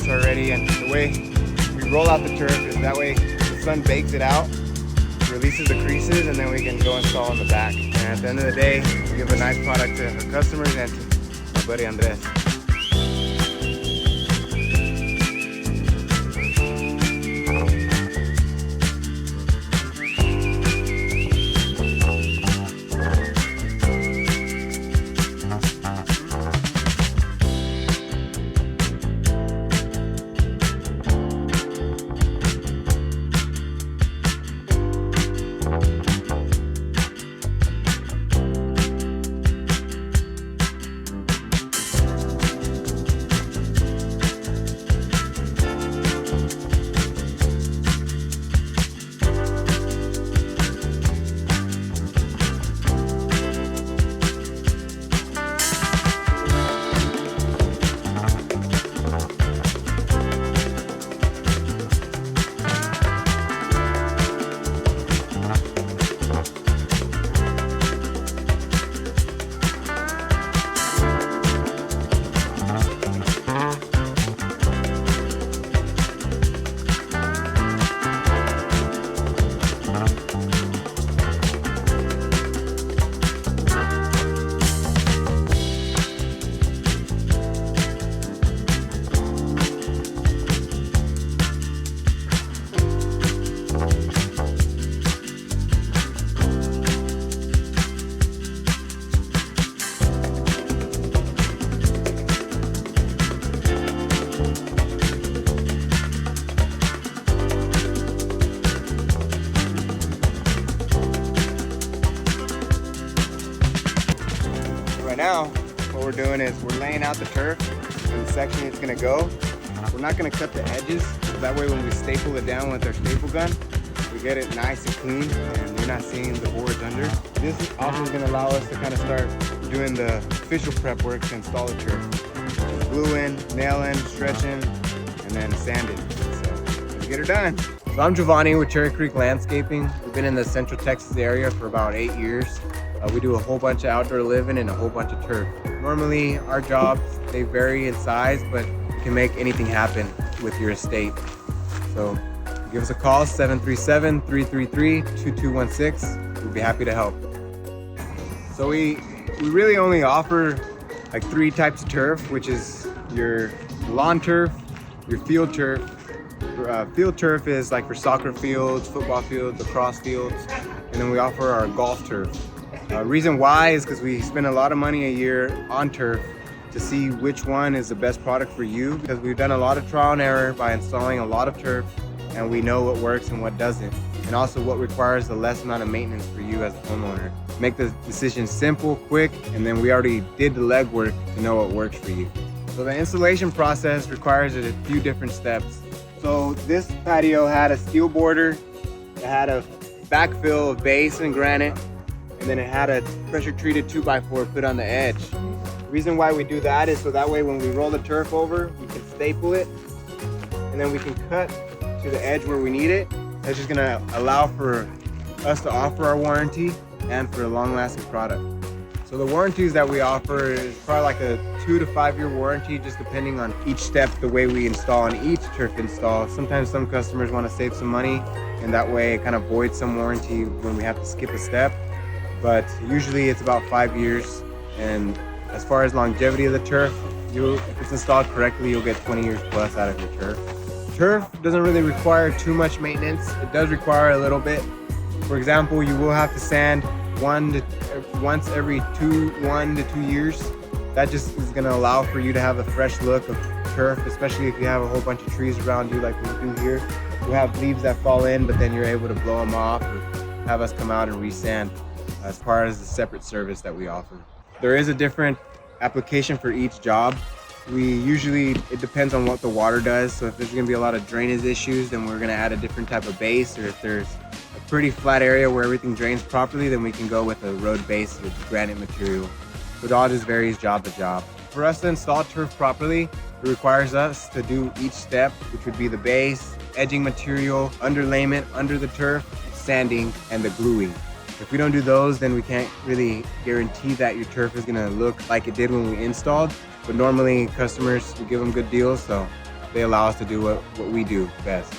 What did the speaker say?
us already, and the way we roll out the turf is that way the sun bakes it out, releases the creases, and then we can go install in the back. And at the end of the day, we give a nice product to our customers and to my buddy Andres. Right now, what we're doing is we're laying out the turf in the section it's gonna go. We're not gonna cut the edges, so that way when we staple it down with our staple gun, we get it nice and clean and you're not seeing the boards under. This also is gonna allow us to kind of start doing the official prep work to install the turf. Just gluing, nailing, stretching, and then sanding. So let's get her done. So I'm Giovanni with Cherry Creek Landscaping. We've been in the Central Texas area for about 8 years. We do a whole bunch of outdoor living and a whole bunch of turf. Normally, our jobs, they vary in size, but you can make anything happen with your estate. So give us a call, 737-333-2216. We'd be happy to help. So we really only offer like 3 types of turf, which is your lawn turf, your field turf. Field turf is like for soccer fields, football fields, lacrosse fields, and then we offer our golf turf. Reason why is because we spend a lot of money a year on turf to see which one is the best product for you, because we've done a lot of trial and error by installing a lot of turf, and we know what works and what doesn't, and also what requires the less amount of maintenance for you as a homeowner. Make the decision simple, quick, and then we already did the legwork to know what works for you. So the installation process requires a few different steps. So this patio had a steel border, it had a backfill of base and granite, and then it had a pressure treated 2x4 put on the edge. The reason why we do that is so that way when we roll the turf over, we can staple it, and then we can cut to the edge where we need it. That's just gonna allow for us to offer our warranty and for a long-lasting product. So the warranties that we offer is probably like a 2 to 5 year warranty, just depending on each step, the way we install on each turf install. Sometimes some customers want to save some money, and that way it kind of voids some warranty when we have to skip a step. But usually it's about 5 years. And as far as longevity of the turf, if it's installed correctly, you'll get 20 years plus out of your turf. Turf doesn't really require too much maintenance. It does require a little bit. For example, you will have to sand once every 1 to 2 years. That just is gonna allow for you to have a fresh look of turf, especially if you have a whole bunch of trees around you like we do here. We'll have leaves that fall in, but then you're able to blow them off or have us come out and re-sand as part of the separate service that we offer. There is a different application for each job. It depends on what the water does. So if there's gonna be a lot of drainage issues, then we're gonna add a different type of base, or if there's a pretty flat area where everything drains properly, then we can go with a road base with granite material. So it all just varies job to job. For us to install turf properly, it requires us to do each step, which would be the base, edging material, underlayment under the turf, sanding, and the gluing. If we don't do those, then we can't really guarantee that your turf is gonna look like it did when we installed. But normally customers, we give them good deals, so they allow us to do what we do best.